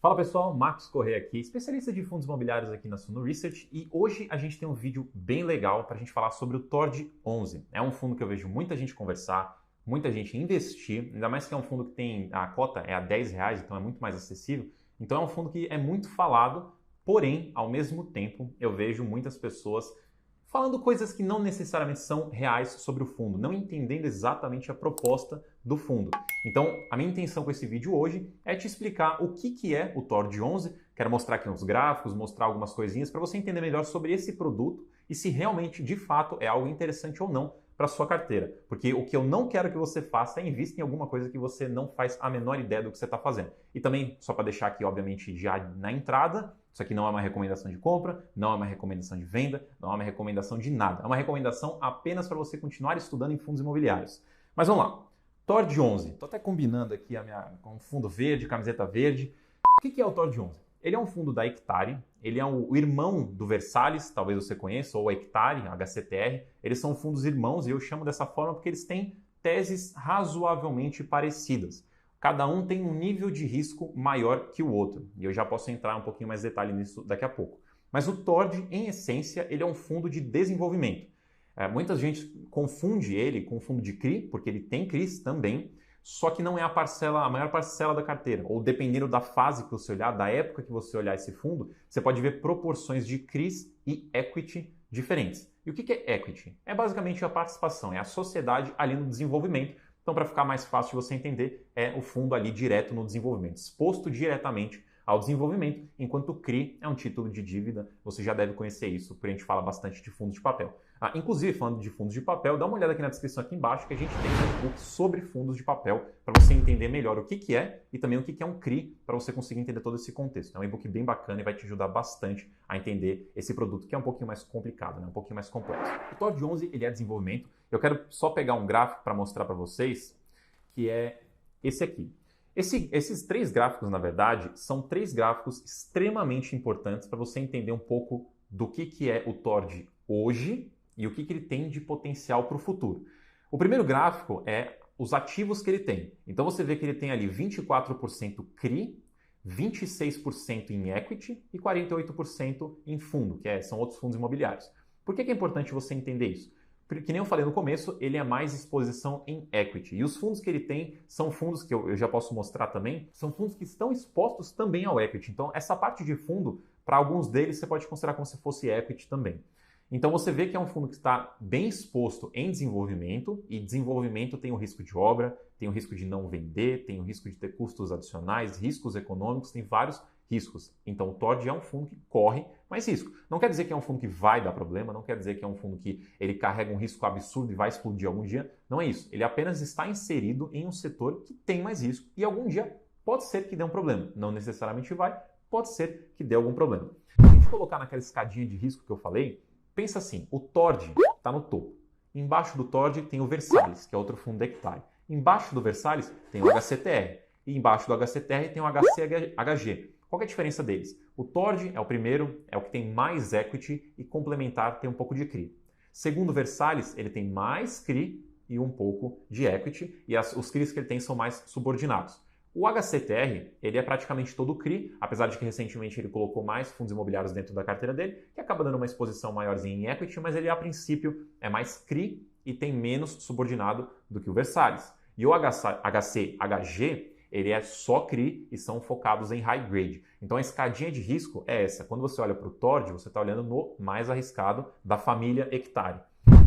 Fala pessoal, Marcos Correia aqui, especialista de fundos imobiliários aqui na Suno Research, e hoje a gente tem um vídeo bem legal para a gente falar sobre o TORD 11. É um fundo que eu vejo muita gente conversar, muita gente investir, ainda mais que é um fundo que tem a cota é a R$10, então é muito mais acessível. Então é um fundo que é muito falado, porém, ao mesmo tempo, eu vejo muitas pessoas falando coisas que não necessariamente são reais sobre o fundo, não entendendo exatamente a proposta do fundo. Então, a minha intenção com esse vídeo hoje é te explicar o que é o TORD 11, quero mostrar aqui uns gráficos, mostrar algumas coisinhas para você entender melhor sobre esse produto e se realmente, de fato, é algo interessante ou não para sua carteira. Porque o que eu não quero que você faça é invista em alguma coisa que você não faz a menor ideia do que você está fazendo. E também, só para deixar aqui, obviamente, já na entrada, isso aqui não é uma recomendação de compra, não é uma recomendação de venda, não é uma recomendação de nada. É uma recomendação apenas para você continuar estudando em fundos imobiliários. Mas vamos lá. TORD 11. Estou até combinando aqui com um fundo verde, camiseta verde. O que é o TORD 11? Ele é um fundo da Hectare, ele é o irmão do Versalhes, talvez você conheça, ou a Hectare, HCTR. Eles são fundos irmãos e eu chamo dessa forma porque eles têm teses razoavelmente parecidas. Cada um tem um nível de risco maior que o outro. E eu já posso entrar um pouquinho mais em detalhe nisso daqui a pouco. Mas o TORD, em essência, ele é um fundo de desenvolvimento. Muita gente confunde ele com o fundo de CRI, porque ele tem CRIs também, só que não é a maior parcela da carteira. Ou dependendo da fase que você olhar, da época que você olhar esse fundo, você pode ver proporções de CRIs e equity diferentes. E o que é equity? É basicamente a participação, é a sociedade ali no desenvolvimento. Então, para ficar mais fácil de você entender, é o fundo ali direto no desenvolvimento, exposto diretamente ao desenvolvimento, enquanto o CRI é um título de dívida, você já deve conhecer isso, porque a gente fala bastante de fundos de papel. Inclusive, falando de fundos de papel, dá uma olhada aqui na descrição aqui embaixo que a gente tem um e-book sobre fundos de papel para você entender melhor o que é e também o que é um CRI para você conseguir entender todo esse contexto. É um e-book bem bacana e vai te ajudar bastante a entender esse produto que é um pouquinho mais complicado, né? Um pouquinho mais complexo. O TORD 11 ele é desenvolvimento. Eu quero só pegar um gráfico para mostrar para vocês, que é esse aqui. Esses três gráficos, na verdade, são três gráficos extremamente importantes para você entender um pouco do que é o TORD hoje e o que ele tem de potencial para o futuro. O primeiro gráfico é os ativos que ele tem. Então você vê que ele tem ali 24% CRI, 26% em equity e 48% em fundo, são outros fundos imobiliários. Por que é importante você entender isso? Porque, que nem eu falei no começo, ele é mais exposição em equity. E os fundos que ele tem são fundos que eu já posso mostrar também, são fundos que estão expostos também ao equity. Então, essa parte de fundo, para alguns deles, você pode considerar como se fosse equity também. Então, você vê que é um fundo que está bem exposto em desenvolvimento, e desenvolvimento tem o risco de obra, tem o risco de não vender, tem o risco de ter custos adicionais, riscos econômicos, tem vários riscos. Então, o TORD é um fundo que corre mais risco. Não quer dizer que é um fundo que vai dar problema, não quer dizer que é um fundo que ele carrega um risco absurdo e vai explodir algum dia. Não é isso. Ele apenas está inserido em um setor que tem mais risco e algum dia pode ser que dê um problema. Não necessariamente vai, pode ser que dê algum problema. Se a gente colocar naquela escadinha de risco que eu falei, pensa assim, o TORD está no topo. Embaixo do TORD tem o Versalhes, que é outro fundo da Hectare. Embaixo do Versalhes tem o HCTR. E embaixo do HCTR tem o HCHG. Qual é a diferença deles? O TORD é o primeiro, é o que tem mais equity e complementar tem um pouco de CRI. Segundo o Versalhes, ele tem mais CRI e um pouco de equity e os CRIs que ele tem são mais subordinados. O HCTR, ele é praticamente todo CRI, apesar de que recentemente ele colocou mais fundos imobiliários dentro da carteira dele, que acaba dando uma exposição maiorzinha em equity, mas ele a princípio é mais CRI e tem menos subordinado do que o Versalhes. E o HCHG, ele é só CRI e são focados em high grade. Então a escadinha de risco é essa. Quando você olha para o TORD, você está olhando no mais arriscado da família Hectare.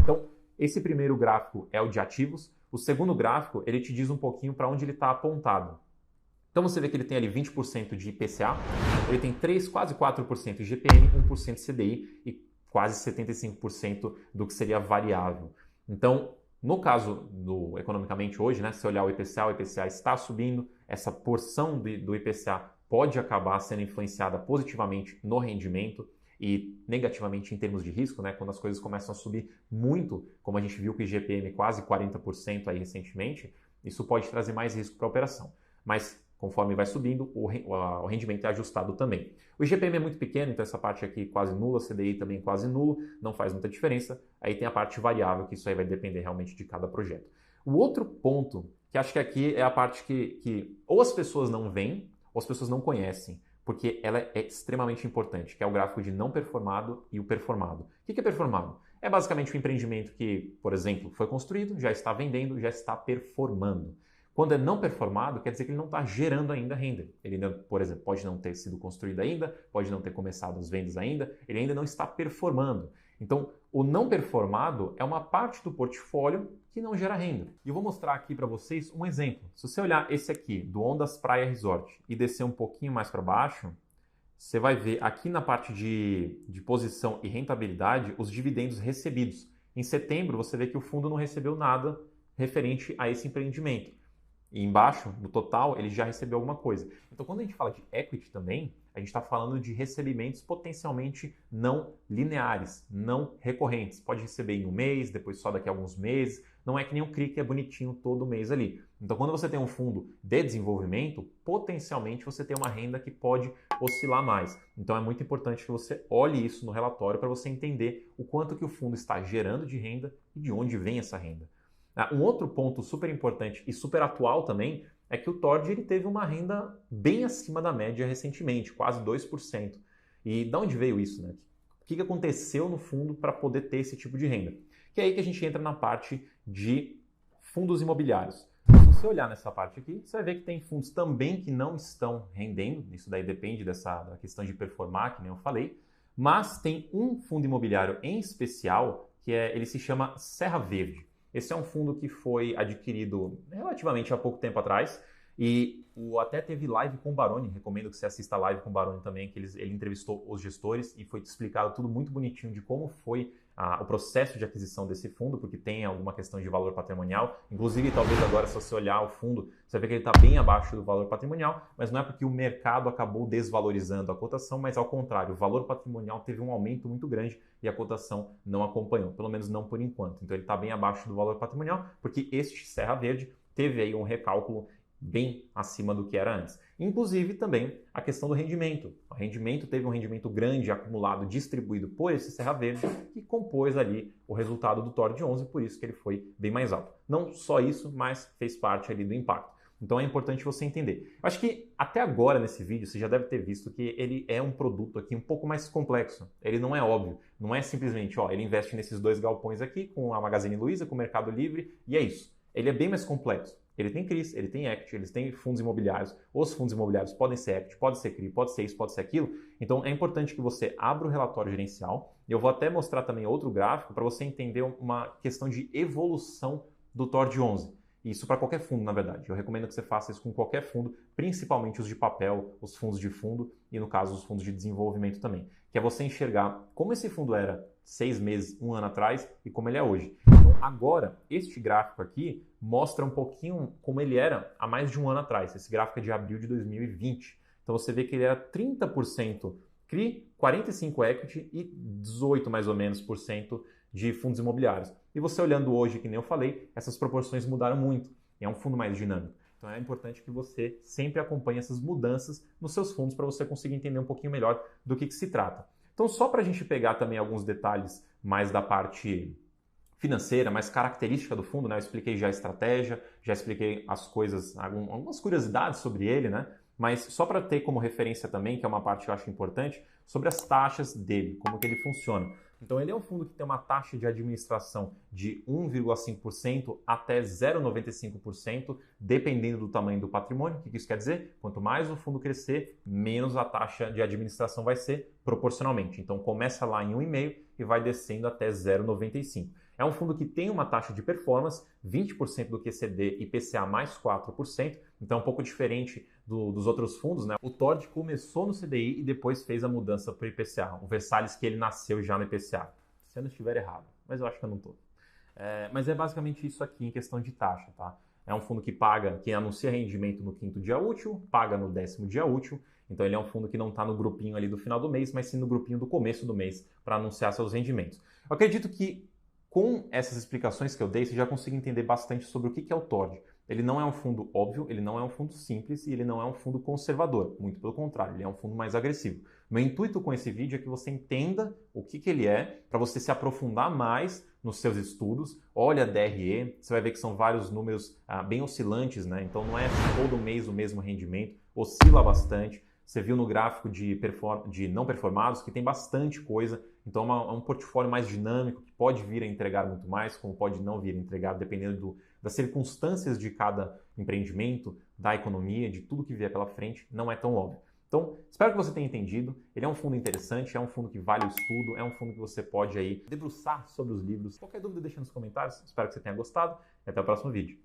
Então, esse primeiro gráfico é o de ativos. O segundo gráfico, ele te diz um pouquinho para onde ele está apontado. Então você vê que ele tem ali 20% de IPCA, ele tem quase 4% de GPM, 1% de CDI e quase 75% do que seria variável. Então, no caso do economicamente hoje, né, se olhar o IPCA está subindo, essa porção do IPCA pode acabar sendo influenciada positivamente no rendimento e negativamente em termos de risco, né, quando as coisas começam a subir muito, como a gente viu com o IGPM quase 40% aí recentemente, isso pode trazer mais risco para a operação. Mas conforme vai subindo, o rendimento é ajustado também. O IGPM é muito pequeno, então essa parte aqui quase nula, CDI também quase nulo, não faz muita diferença. Aí tem a parte variável, que isso aí vai depender realmente de cada projeto. O outro ponto, que acho que aqui é a parte que ou as pessoas não veem, ou as pessoas não conhecem. porque ela é extremamente importante, que é o gráfico de não performado e o performado. O que é performado? É basicamente um empreendimento que, por exemplo, foi construído, já está vendendo, já está performando. Quando é não performado, quer dizer que ele não está gerando ainda renda. Ele ainda, por exemplo, pode não ter sido construído ainda, pode não ter começado as vendas ainda, ele ainda não está performando. Então, o não performado é uma parte do portfólio que não gera renda. E eu vou mostrar aqui para vocês um exemplo. Se você olhar esse aqui, do Ondas Praia Resort, e descer um pouquinho mais para baixo, você vai ver aqui na parte de posição e rentabilidade os dividendos recebidos. Em setembro, você vê que o fundo não recebeu nada referente a esse empreendimento. E embaixo, no total, ele já recebeu alguma coisa. Então, quando a gente fala de equity também, a gente está falando de recebimentos potencialmente não lineares, não recorrentes. Pode receber em um mês, depois só daqui a alguns meses. Não é que nem o CRI que é bonitinho todo mês ali. Então, quando você tem um fundo de desenvolvimento, potencialmente você tem uma renda que pode oscilar mais. Então, é muito importante que você olhe isso no relatório para você entender o quanto que o fundo está gerando de renda e de onde vem essa renda. Um outro ponto super importante e super atual também é que o Tord ele teve uma renda bem acima da média recentemente, quase 2%. E de onde veio isso, né? O que aconteceu no fundo para poder ter esse tipo de renda? Que é aí que a gente entra na parte de fundos imobiliários. Se você olhar nessa parte aqui, você vai ver que tem fundos também que não estão rendendo, isso daí depende da questão de performar, que nem eu falei, mas tem um fundo imobiliário em especial, ele se chama Serra Verde. Esse é um fundo que foi adquirido relativamente há pouco tempo atrás e até teve live com o Baroni, recomendo que você assista a live com o Baroni também, que ele entrevistou os gestores e foi explicado tudo muito bonitinho de como foi o processo de aquisição desse fundo, porque tem alguma questão de valor patrimonial. Inclusive, talvez agora, se você olhar o fundo, você vai ver que ele está bem abaixo do valor patrimonial, mas não é porque o mercado acabou desvalorizando a cotação, mas ao contrário, o valor patrimonial teve um aumento muito grande e a cotação não acompanhou, pelo menos não por enquanto. Então ele está bem abaixo do valor patrimonial, porque este Serra Verde teve aí um recálculo bem acima do que era antes. Inclusive também a questão do rendimento. O rendimento teve um rendimento grande acumulado, distribuído por esse Serra Verde, que compôs ali o resultado do Tord 11, por isso que ele foi bem mais alto. Não só isso, mas fez parte ali do impacto. Então é importante você entender. Eu acho que até agora nesse vídeo você já deve ter visto que ele é um produto aqui um pouco mais complexo. Ele não é óbvio. Não é simplesmente, ele investe nesses dois galpões aqui, com a Magazine Luiza, com o Mercado Livre, e é isso. Ele é bem mais complexo. Ele tem CRIs, ele tem equity, eles têm fundos imobiliários. Os fundos imobiliários podem ser equity, pode ser CRI, pode ser isso, pode ser aquilo. Então é importante que você abra o relatório gerencial. Eu vou até mostrar também outro gráfico para você entender uma questão de evolução do Tord 11. Isso para qualquer fundo, na verdade. Eu recomendo que você faça isso com qualquer fundo, principalmente os de papel, os fundos de fundo e, no caso, os fundos de desenvolvimento também. Que é você enxergar como esse fundo era 6 meses, 1 ano atrás e como ele é hoje. Então, agora, este gráfico aqui mostra um pouquinho como ele era há mais de um ano atrás. Esse gráfico é de abril de 2020. Então, você vê que ele era 30% CRI, 45% equity e 18% mais ou menos por cento de fundos imobiliários. E você olhando hoje, que nem eu falei, essas proporções mudaram muito. E é um fundo mais dinâmico. Então é importante que você sempre acompanhe essas mudanças nos seus fundos para você conseguir entender um pouquinho melhor do que se trata. Então só para a gente pegar também alguns detalhes mais da parte financeira, mais característica do fundo, né? Eu expliquei já a estratégia, já expliquei as coisas, algumas curiosidades sobre ele, né? Mas só para ter como referência também, que é uma parte que eu acho importante, sobre as taxas dele, como que ele funciona. Então ele é um fundo que tem uma taxa de administração de 1,5% até 0,95%, dependendo do tamanho do patrimônio. O que isso quer dizer? Quanto mais o fundo crescer, menos a taxa de administração vai ser proporcionalmente. Então começa lá em 1,5% e vai descendo até 0,95%. É um fundo que tem uma taxa de performance, 20% do QCD e PCA mais 4%, então é um pouco diferente dos outros fundos, né? O Tord começou no CDI e depois fez a mudança para o IPCA. O Versalhes que ele nasceu já no IPCA. Se eu não estiver errado, mas eu acho que eu não estou. Mas é basicamente isso aqui em questão de taxa, tá? É um fundo que paga, que anuncia rendimento no 5º dia útil, paga no 10º dia útil. Então ele é um fundo que não está no grupinho ali do final do mês, mas sim no grupinho do começo do mês para anunciar seus rendimentos. Eu acredito que com essas explicações que eu dei, você já consegue entender bastante sobre o que é o Tord. Ele não é um fundo óbvio, ele não é um fundo simples e ele não é um fundo conservador. Muito pelo contrário, ele é um fundo mais agressivo. Meu intuito com esse vídeo é que você entenda o que ele é, para você se aprofundar mais nos seus estudos. Olha a DRE, você vai ver que são vários números bem oscilantes, né? Então não é todo mês o mesmo rendimento, oscila bastante. Você viu no gráfico de não performados que tem bastante coisa, então é um portfólio mais dinâmico que pode vir a entregar muito mais, como pode não vir a entregar, dependendo das circunstâncias de cada empreendimento, da economia, de tudo que vier pela frente, não é tão óbvio. Então, espero que você tenha entendido. Ele é um fundo interessante, é um fundo que vale o estudo, é um fundo que você pode aí debruçar sobre os livros. Qualquer dúvida deixa nos comentários. Espero que você tenha gostado e até o próximo vídeo.